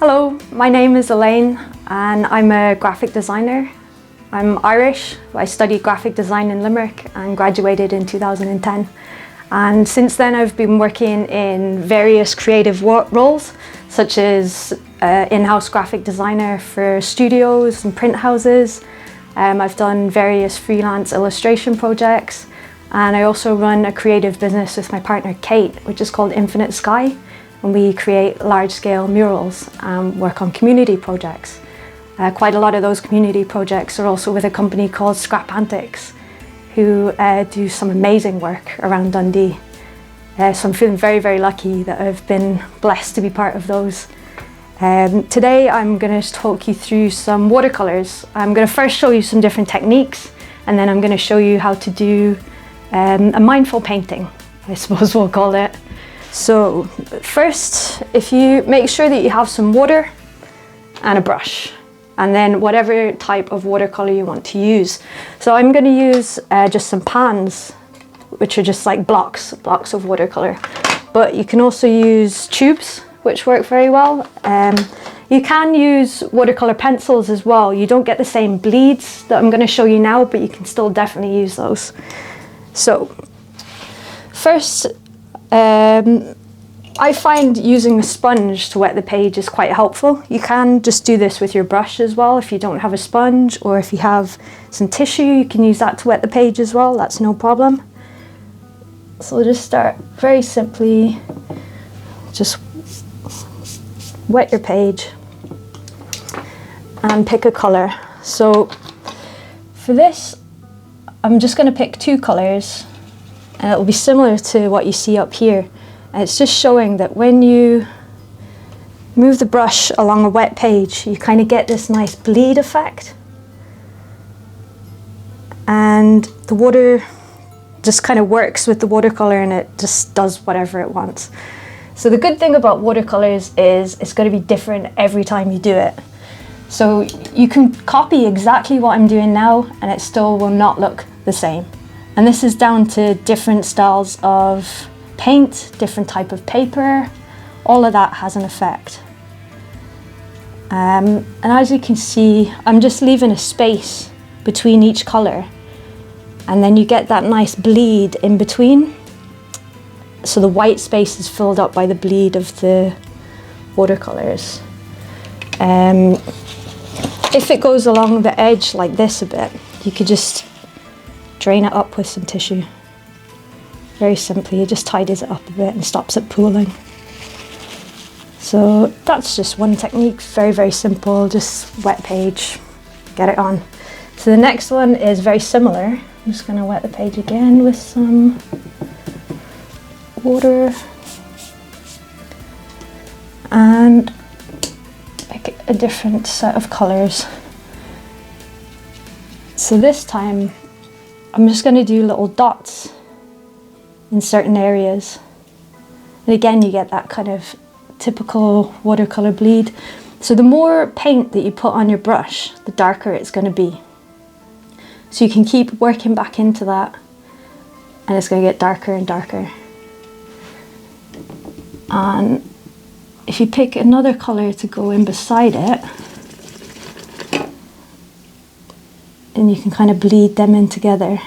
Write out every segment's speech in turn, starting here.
Hello, my name is Elaine and I'm a graphic designer. I'm Irish. I studied graphic design in Limerick and graduated in 2010. And since then I've been working in various creative roles, such as in-house graphic designer for studios and print houses. I've done various freelance illustration projects, and I also run a creative business with my partner Kate, which is called Infinite Sky. And we create large-scale murals and work on community projects. Quite a lot of those community projects are also with a company called Scrap Antics, who do some amazing work around Dundee. So I'm feeling very, very lucky that I've been blessed to be part of those. Today I'm going to talk you through some watercolours. I'm going to first show you some different techniques, and then I'm going to show you how to do a mindful painting, I suppose we'll call it. So first, if you make sure that you have some water and a brush, and then whatever type of watercolour you want to use. So I'm going to use just some pans, which are just like blocks of watercolour. But you can also use tubes, which work very well. You can use watercolour pencils as well. You don't get the same bleeds that I'm going to show you now, but you can still definitely use those. So first, I find using a sponge to wet the page is quite helpful. You can just do this with your brush as well if you don't have a sponge, or if you have some tissue you can use that to wet the page as well, that's no problem. So we'll just start very simply, just wet your page and pick a colour. So for this I'm just going to pick two colours, and it will be similar to what you see up here. And it's just showing that when you move the brush along a wet page, you kind of get this nice bleed effect. And the water just kind of works with the watercolour, and it just does whatever it wants. So the good thing about watercolours is it's going to be different every time you do it. So you can copy exactly what I'm doing now and it still will not look the same. And this is down to different styles of paint, different type of paper, all of that has an effect. And as you can see, I'm just leaving a space between each colour, and then you get that nice bleed in between. So the white space is filled up by the bleed of the watercolours. If it goes along the edge like this a bit, you could just drain it up with some tissue. Very simply, it just tidies it up a bit and stops it pooling. So that's just one technique, very, very simple, just wet page, get it on. So the next one is very similar. I'm just gonna wet the page again with some water and pick a different set of colours. So this time I'm just going to do little dots in certain areas, and again you get that kind of typical watercolour bleed. So the more paint that you put on your brush, the darker it's going to be. So you can keep working back into that and it's going to get darker and darker. And if you pick another colour to go in beside it, and you can kind of bleed them in together.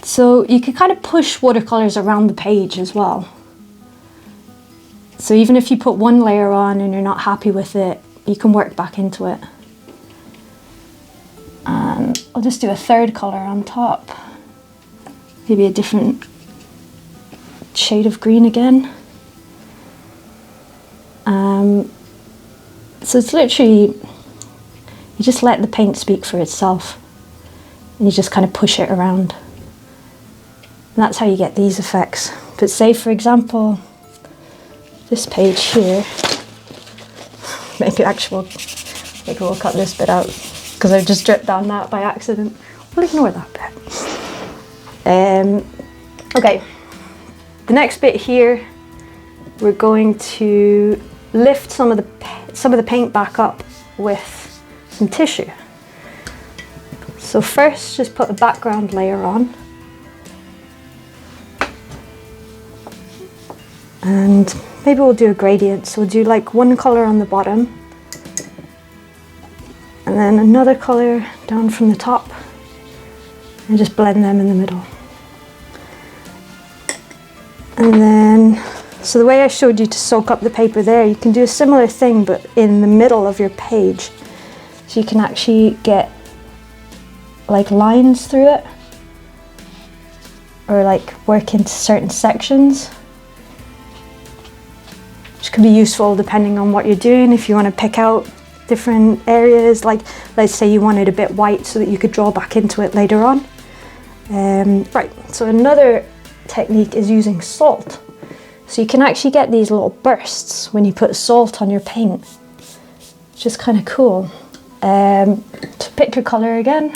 So you can kind of push watercolours around the page as well. So even if you put one layer on and you're not happy with it, you can work back into it. And I'll just do a third colour on top. Maybe a different shade of green again. So it's literally, you just let the paint speak for itself and you just kind of push it around. And that's how you get these effects. But say for example, this page here, maybe we'll cut this bit out because I've just dripped down that by accident. We'll ignore that bit. Okay, the next bit here, we're going to lift some of the paint back up with some tissue. So first, just put a background layer on and maybe we'll do a gradient. So we'll do like one color on the bottom and then another color down from the top and just blend them in the middle. And then, so the way I showed you to soak up the paper there, you can do a similar thing but in the middle of your page. So you can actually get like lines through it or like work into certain sections, which can be useful depending on what you're doing. If you want to pick out different areas, like let's say you wanted a bit white so that you could draw back into it later on. Right, so another technique is using salt. So you can actually get these little bursts when you put salt on your paint, which is kind of cool. To pick your color again.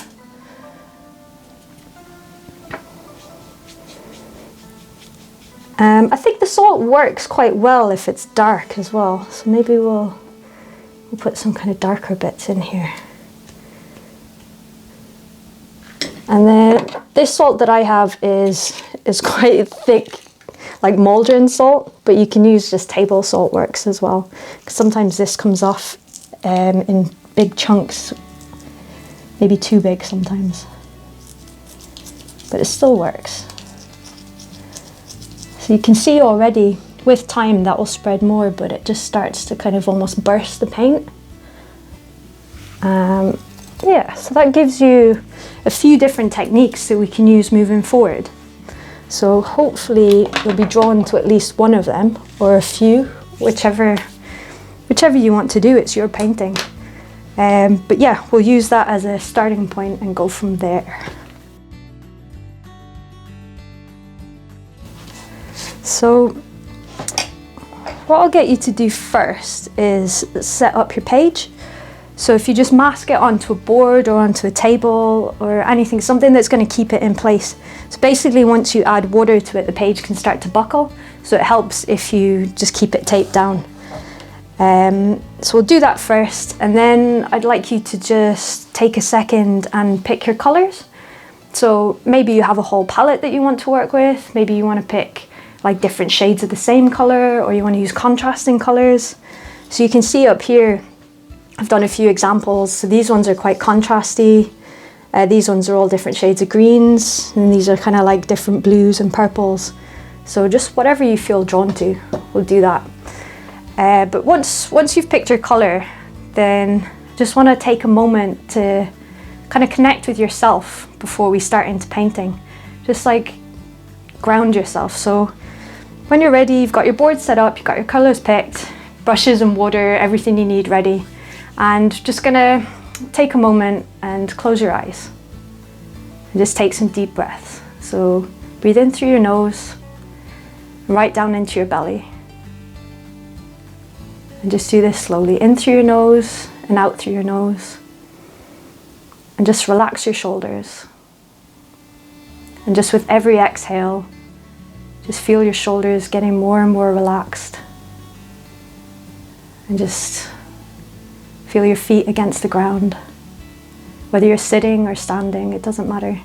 I think the salt works quite well if it's dark as well, so maybe we'll put some kind of darker bits in here. And then this salt that I have is quite thick, like Maldron salt, but you can use just table salt works as well, because sometimes this comes off in big chunks, maybe too big sometimes, but it still works. So you can see already with time that will spread more, but it just starts to kind of almost burst the paint. Yeah, so that gives you a few different techniques that we can use moving forward. So hopefully you'll be drawn to at least one of them or a few, whichever you want to do, it's your painting. But yeah, we'll use that as a starting point and go from there. So what I'll get you to do first is set up your page. So if you just mask it onto a board or onto a table or anything, something that's going to keep it in place. So basically once you add water to it, the page can start to buckle. So it helps if you just keep it taped down. So we'll do that first, and then I'd like you to just take a second and pick your colours. So maybe you have a whole palette that you want to work with. Maybe you want to pick like different shades of the same colour, or you want to use contrasting colours. So you can see up here, I've done a few examples. So these ones are quite contrasty. These ones are all different shades of greens, and these are kind of like different blues and purples. So just whatever you feel drawn to, we'll do that. But once you've picked your colour, then just want to take a moment to kind of connect with yourself before we start into painting. Just like ground yourself. So when you're ready, you've got your board set up, you've got your colours picked, brushes and water, everything you need ready. And just gonna take a moment and close your eyes. And just take some deep breaths. So breathe in through your nose, right down into your belly. And just do this slowly, in through your nose and out through your nose. And just relax your shoulders. And just with every exhale, just feel your shoulders getting more and more relaxed. And just feel your feet against the ground. Whether you're sitting or standing, it doesn't matter.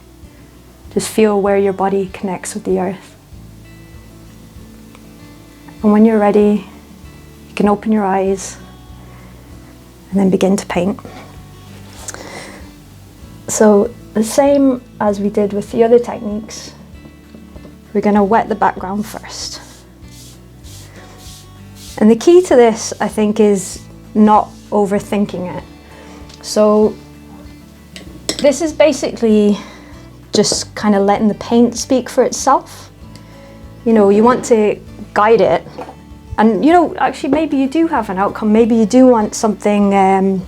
Just feel where your body connects with the earth. And when you're ready, you can open your eyes and then begin to paint. So the same as we did with the other techniques, we're going to wet the background first. And the key to this, I think, is not overthinking it. So this is basically just kind of letting the paint speak for itself. You know, you want to guide it, and you know, actually maybe you do have an outcome. Maybe you do want something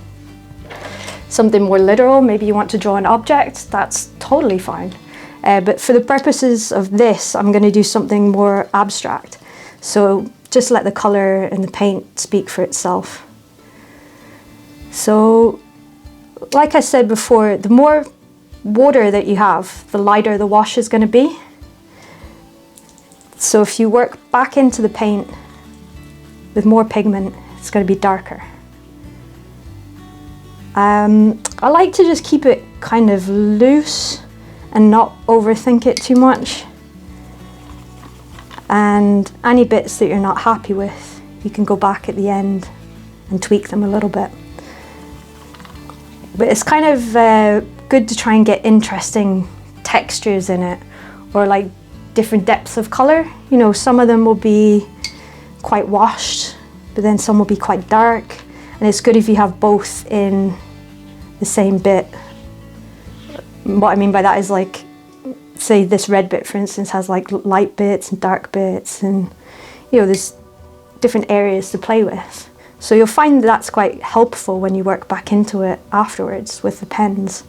something more literal. Maybe you want to draw an object. That's totally fine. But for the purposes of this, I'm going to do something more abstract. So just let the colour and the paint speak for itself. So, like I said before, the more water that you have, the lighter the wash is going to be. So if you work back into the paint with more pigment, it's going to be darker. I like to just keep it kind of loose and not overthink it too much. and any bits that you're not happy with, you can go back at the end and tweak them a little bit. But it's kind of good to try and get interesting textures in it, or like different depths of colour. You know, some of them will be quite washed, but then some will be quite dark, and it's good if you have both in the same bit. What I mean by that is, like, say this red bit for instance has like light bits and dark bits, and you know, there's different areas to play with. So you'll find that's quite helpful when you work back into it afterwards with the pens.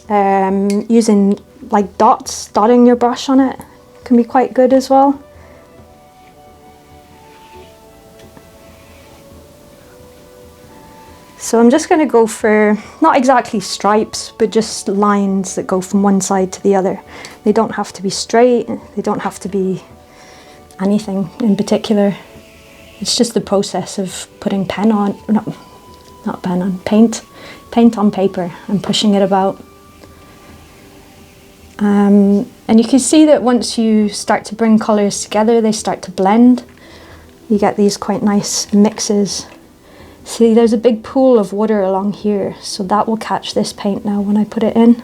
Using like dotting your brush on it can be quite good as well. So I'm just going to go for, not exactly stripes, but just lines that go from one side to the other. They don't have to be straight, they don't have to be anything in particular. It's just the process of putting paint on paper and pushing it about. And you can see that once you start to bring colours together, they start to blend. You get these quite nice mixes. See, there's a big pool of water along here, so that will catch this paint now when I put it in.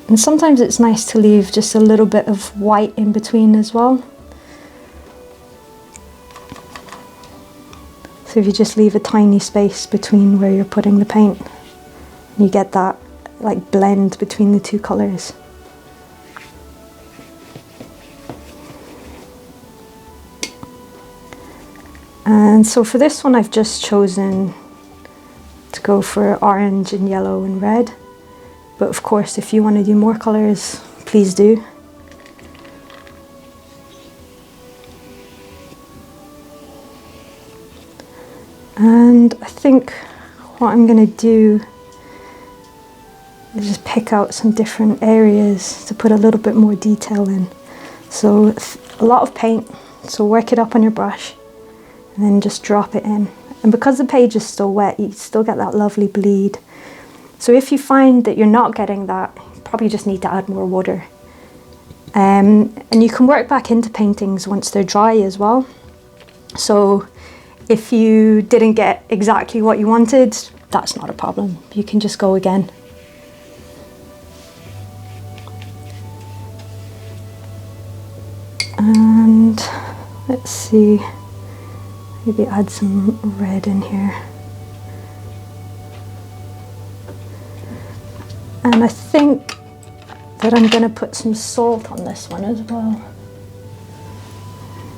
And sometimes it's nice to leave just a little bit of white in between as well. So if you just leave a tiny space between where you're putting the paint, you get that like blend between the two colours. And so for this one I've just chosen to go for orange and yellow and red, but of course if you want to do more colours, please do. And I think what I'm going to do is just pick out some different areas to put a little bit more detail in. So a lot of paint, so work it up on your brush and then just drop it in. And because the page is still wet, you still get that lovely bleed. So if you find that you're not getting that, you probably just need to add more water. And you can work back into paintings once they're dry as well. So if you didn't get exactly what you wanted, that's not a problem. You can just go again. And let's see, maybe add some red in here. And I think that I'm going to put some salt on this one as well,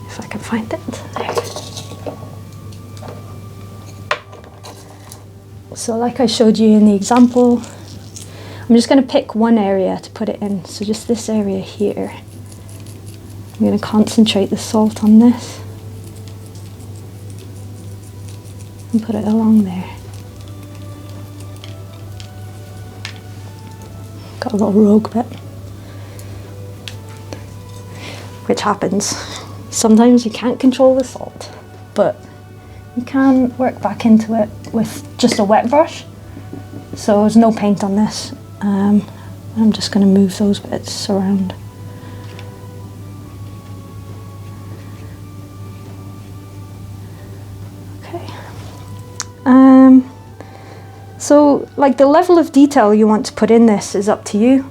if I can find it. There. So like I showed you in the example, I'm just going to pick one area to put it in. So just this area here. I'm going to concentrate the salt on this and put it along there. Got a little rogue bit, which happens. Sometimes you can't control the salt, but you can work back into it with just a wet brush. So there's no paint on this. I'm just going to move those bits around. Okay. So like the level of detail you want to put in this is up to you.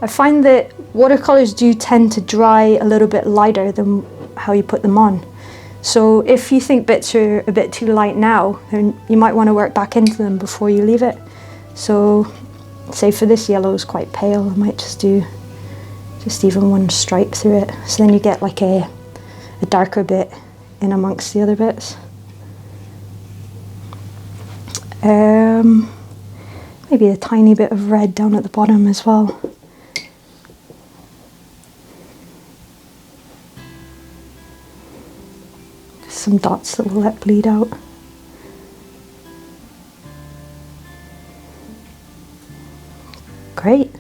I find that watercolours do tend to dry a little bit lighter than how you put them on. So if you think bits are a bit too light now, then you might want to work back into them before you leave it. So say for this yellow is quite pale, I might just do just even one stripe through it. So then you get like a darker bit in amongst the other bits. Maybe a tiny bit of red down at the bottom as well. Just some dots that will let bleed out. Great.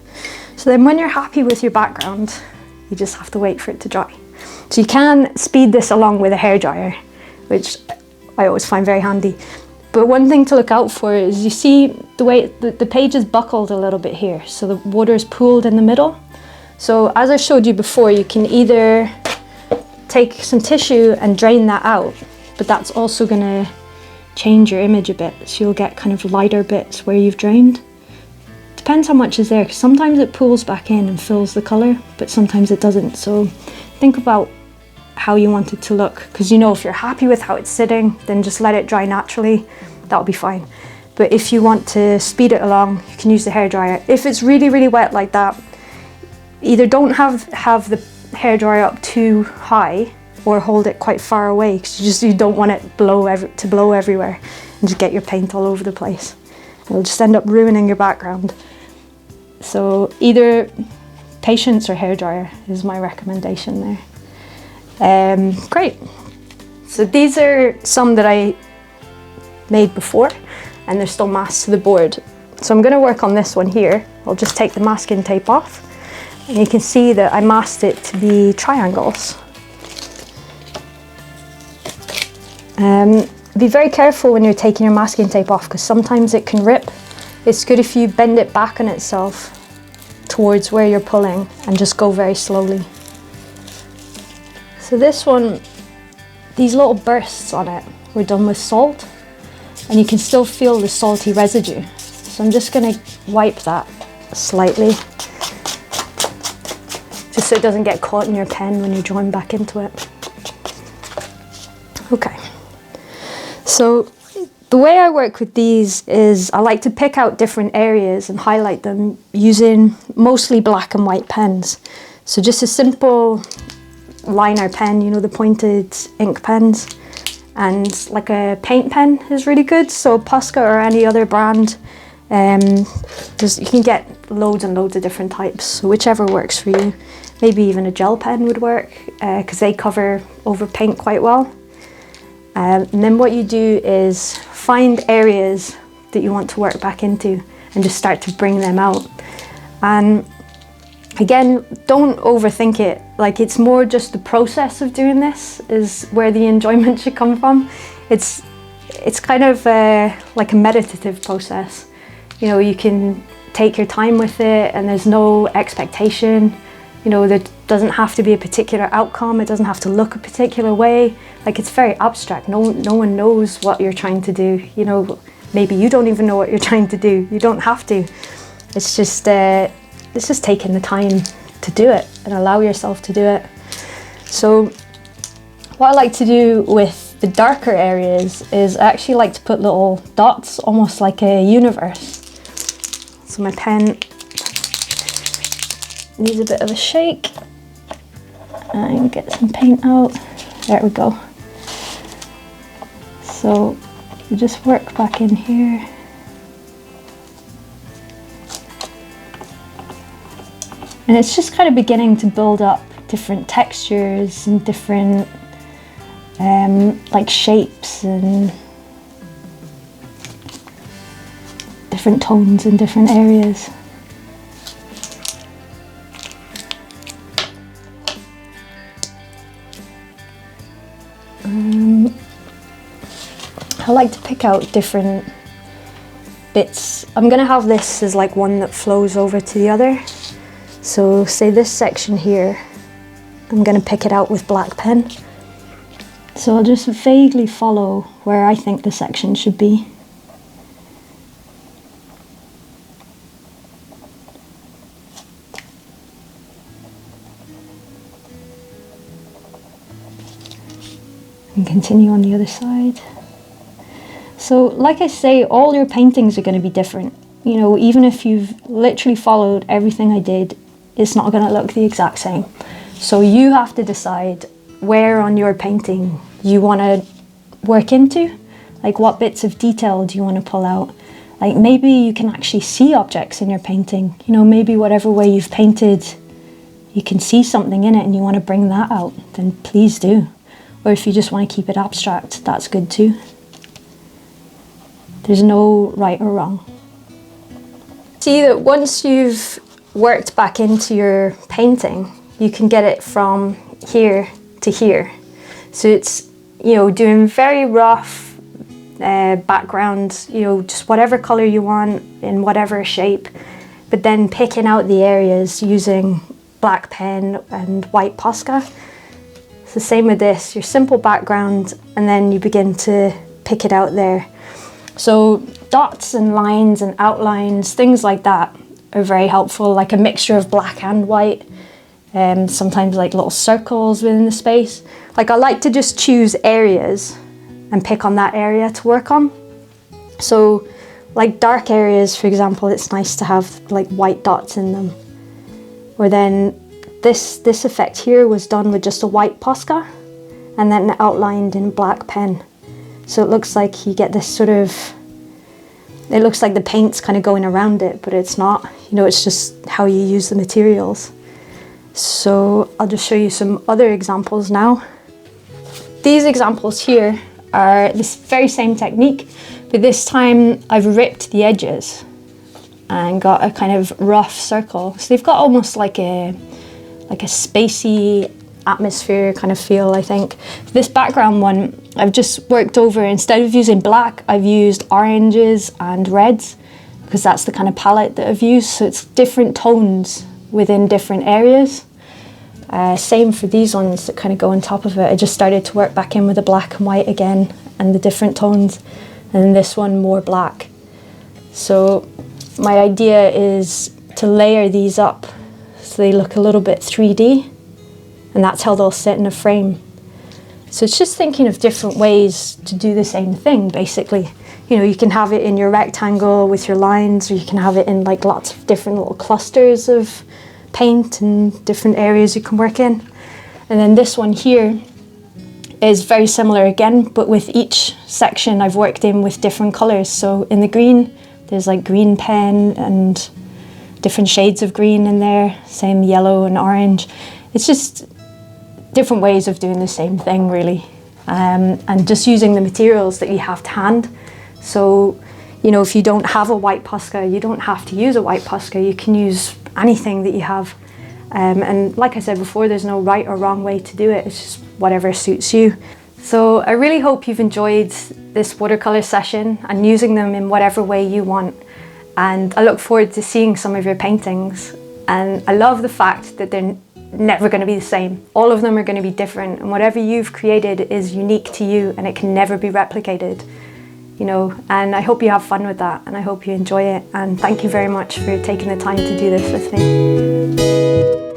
So then when you're happy with your background, you just have to wait for it to dry. So you can speed this along with a hairdryer, which I always find very handy. But one thing to look out for is you see the way the page is buckled a little bit here, so the water is pooled in the middle. So as I showed you before, you can either take some tissue and drain that out, but that's also gonna change your image a bit. So you'll get kind of lighter bits where you've drained. Depends how much is there, because sometimes it pulls back in and fills the color, but sometimes it doesn't. So think about how you want it to look, because you know, if you're happy with how it's sitting, then just let it dry naturally. That'll be fine. But if you want to speed it along, you can use the hairdryer. If it's really, really wet like that, either don't have the hairdryer up too high or hold it quite far away, because you don't want it to blow everywhere and just get your paint all over the place. It'll just end up ruining your background. So either patience or hairdryer is my recommendation there. Great. So these are some that I made before, and they're still masked to the board. So I'm going to work on this one here. I'll just take the masking tape off, and you can see that I masked it to be triangles. Be very careful when you're taking your masking tape off, because sometimes it can rip. It's good if you bend it back on itself towards where you're pulling and just go very slowly. So this one, these little bursts on it were done with salt, and you can still feel the salty residue. So I'm just going to wipe that slightly, just so it doesn't get caught in your pen when you're drawing back into it. Okay, so the way I work with these is I like to pick out different areas and highlight them using mostly black and white pens. So just a simple liner pen, you know, the pointed ink pens, and like a paint pen is really good. So Posca or any other brand, you can get loads and loads of different types, so whichever works for you. Maybe even a gel pen would work, because they cover over paint quite well. And then what you do is find areas that you want to work back into and just start to bring them out. And again, don't overthink it. Like, it's more just the process of doing this is where the enjoyment should come from. It's kind of like a meditative process. You know, you can take your time with it, and there's no expectation. You know, there doesn't have to be a particular outcome. It doesn't have to look a particular way. Like, it's very abstract. No one knows what you're trying to do. You know, maybe you don't even know what you're trying to do. You don't have to. It's just taking the time to do it and allow yourself to do it. So what I like to do with the darker areas is I actually like to put little dots, almost like a universe. So my pen needs a bit of a shake and get some paint out. There we go. So you just work back in here. And it's just kind of beginning to build up different textures and different like shapes and different tones in different areas. I like to pick out different bits. I'm going to have this as like one that flows over to the other. So say this section here, I'm going to pick it out with black pen. So I'll just vaguely follow where I think the section should be. And continue on the other side. So like I say, all your paintings are going to be different. You know, even if you've literally followed everything I did, it's not going to look the exact same. So you have to decide where on your painting you want to work into. Like, what bits of detail do you want to pull out? Like, maybe you can actually see objects in your painting. You know, maybe whatever way you've painted, you can see something in it and you want to bring that out, then please do. Or if you just want to keep it abstract, that's good too. There's no right or wrong. See that once you've worked back into your painting, you can get it from here to here. So it's, you know, doing very rough background, you know, just whatever color you want in whatever shape, but then picking out the areas using black pen and white Posca. It's the same with this, your simple background, and then you begin to pick it out there. So dots and lines and outlines, things like that are very helpful, like a mixture of black and white, sometimes like little circles within the space. Like I like to just choose areas and pick on that area to work on. So like dark areas, for example, it's nice to have like white dots in them. Or then this effect here was done with just a white Posca and then outlined in black pen. So it looks like you get this sort of, it looks like the paint's kind of going around it, but it's not. You know, it's just how you use the materials. So I'll just show you some other examples now. These examples here are this very same technique, but this time I've ripped the edges and got a kind of rough circle. So they've got almost like a spacey atmosphere kind of feel, I think. This background one, I've just worked over, instead of using black, I've used oranges and reds, because that's the kind of palette that I've used. So it's different tones within different areas. Same for these ones that kind of go on top of it. I just started to work back in with the black and white again and the different tones. And then this one more black. So my idea is to layer these up so they look a little bit 3D, and that's how they'll sit in a frame. So it's just thinking of different ways to do the same thing, basically. You know, you can have it in your rectangle with your lines, or you can have it in like lots of different little clusters of paint and different areas you can work in. And then this one here is very similar again, but with each section I've worked in with different colours. So in the green, there's like green pen and different shades of green in there, same yellow and orange. It's just different ways of doing the same thing, really. And just using the materials that you have to hand. So, you know, if you don't have a white Posca, you don't have to use a white Posca. You can use anything that you have. And like I said before, there's no right or wrong way to do it. It's just whatever suits you. So I really hope you've enjoyed this watercolour session and using them in whatever way you want. And I look forward to seeing some of your paintings. And I love the fact that they're never going to be the same. All of them are going to be different, and whatever you've created is unique to you and it can never be replicated. You know, and I hope you have fun with that, and I hope you enjoy it, and thank you very much for taking the time to do this with me.